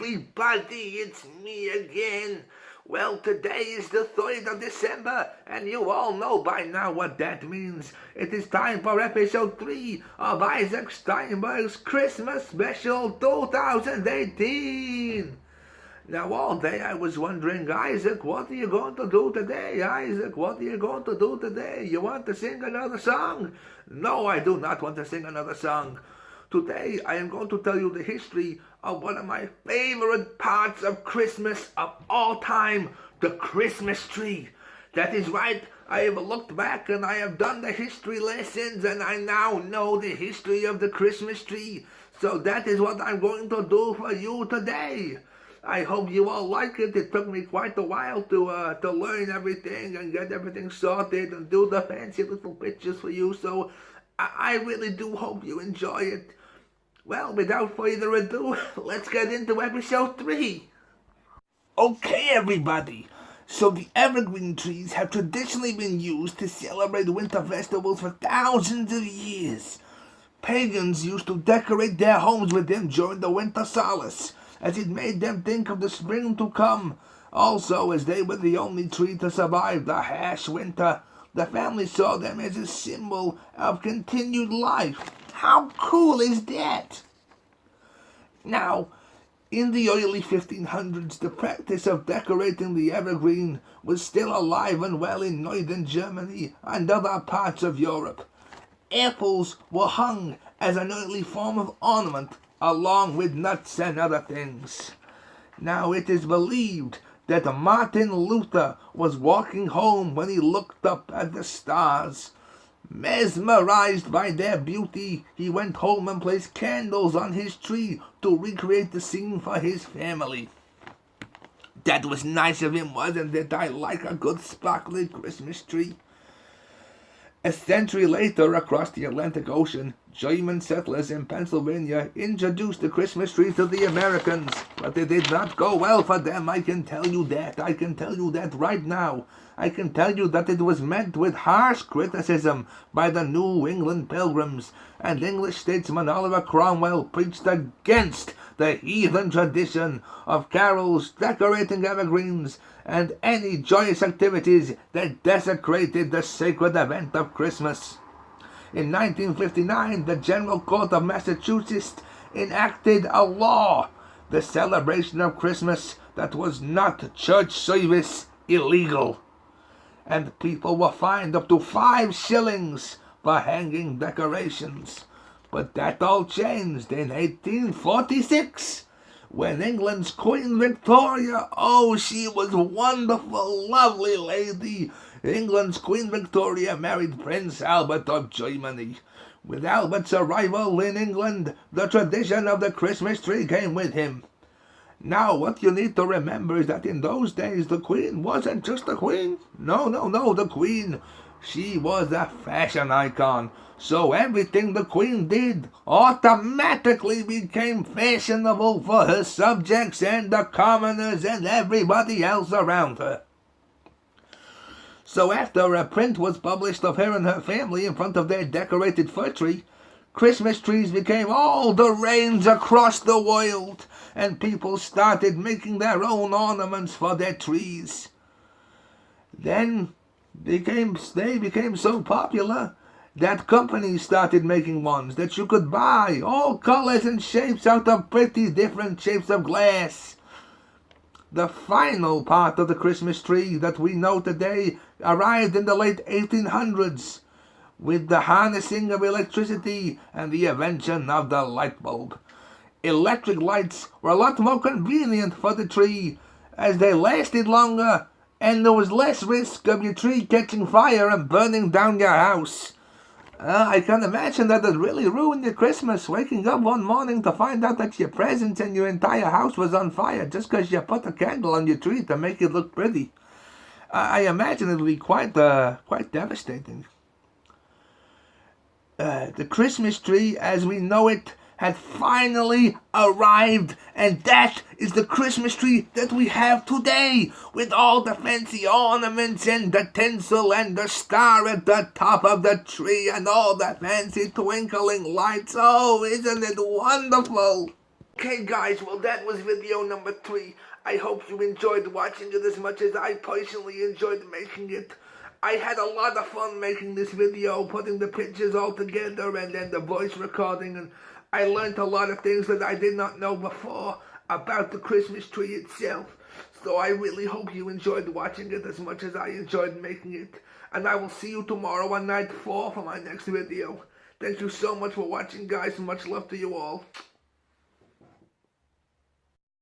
everybody, it's me again. Well, today is the 3rd of December, and you all know by now what that means. It is time for episode 3 of Isaac Steinbeurg's Christmas Special 2018. Now, all day I was wondering, Isaac, what are you going to do today? Isaac, what are you going to do today? You want to sing another song? No, I do not want to sing another song. Today I am going to tell you the history of one of my favorite parts of Christmas of all time, the Christmas tree. That is right, I have looked back and I have done the history lessons and I now know the history of the Christmas tree. So that is what I'm going to do for you today. I hope you all like it. It took me quite a while to learn everything and get everything sorted and do the fancy little pictures for you. So I really do hope you enjoy it. Well, without further ado, let's get into episode 3. Okay, everybody. So the evergreen trees have traditionally been used to celebrate winter festivals for thousands of years. Pagans used to decorate their homes with them during the winter solace, as it made them think of the spring to come. Also, as they were the only tree to survive the harsh winter, the family saw them as a symbol of continued life. How cool is that? Now, in the early 1500s, the practice of decorating the evergreen was still alive and well in northern Germany and other parts of Europe. Apples were hung as an early form of ornament, along with nuts and other things. Now, it is believed that Martin Luther was walking home when he looked up at the stars. Mesmerized by their beauty, he went home and placed candles on his tree to recreate the scene for his family. That was nice of him, wasn't it? I like a good sparkly Christmas tree. A century later, across the Atlantic Ocean, German settlers in Pennsylvania introduced the Christmas tree to the Americans, but it did not go well for them, I can tell you that. I can tell you that right now. I can tell you that it was met with harsh criticism by the New England Pilgrims, and English statesman Oliver Cromwell preached against the heathen tradition of carols, decorating evergreens, and any joyous activities that desecrated the sacred event of Christmas. In 1959, the General Court of Massachusetts enacted a law, the celebration of Christmas that was not church service illegal, and people were fined up to 5 shillings for hanging decorations. But that all changed in 1846, when England's Queen Victoria, oh, she was a wonderful, lovely lady. England's Queen Victoria married Prince Albert of Germany. With Albert's arrival in England, the tradition of the Christmas tree came with him. Now, what you need to remember is that in those days, the Queen wasn't just a queen. No, the Queen, she was a fashion icon. So everything the Queen did automatically became fashionable for her subjects and the commoners and everybody else around her. So after a print was published of her and her family in front of their decorated fir tree, Christmas trees became all the rage across the world, and people started making their own ornaments for their trees. Then they became so popular that companies started making ones that you could buy, all colors and shapes out of pretty different shapes of glass. The final part of the Christmas tree that we know today arrived in the late 1800s with the harnessing of electricity and the invention of the light bulb. Electric lights were a lot more convenient for the tree, as they lasted longer and there was less risk of your tree catching fire and burning down your house. I can imagine that it really ruined your Christmas, waking up one morning to find out that your presents and your entire house was on fire just because you put a candle on your tree to make it look pretty. I imagine it would be quite devastating. The Christmas tree, as we know it, had finally arrived, and that is the Christmas tree that we have today, with all the fancy ornaments and the tinsel and the star at the top of the tree and all the fancy twinkling lights. Oh, isn't it wonderful? Okay guys, well that was video number 3. I hope you enjoyed watching it as much as I personally enjoyed making it. I had a lot of fun making this video, putting the pictures all together and then the voice recording, and I learned a lot of things that I did not know before about the Christmas tree itself. So I really hope you enjoyed watching it as much as I enjoyed making it. And I will see you tomorrow on night 4 for my next video. Thank you so much for watching guys, and much love to you all.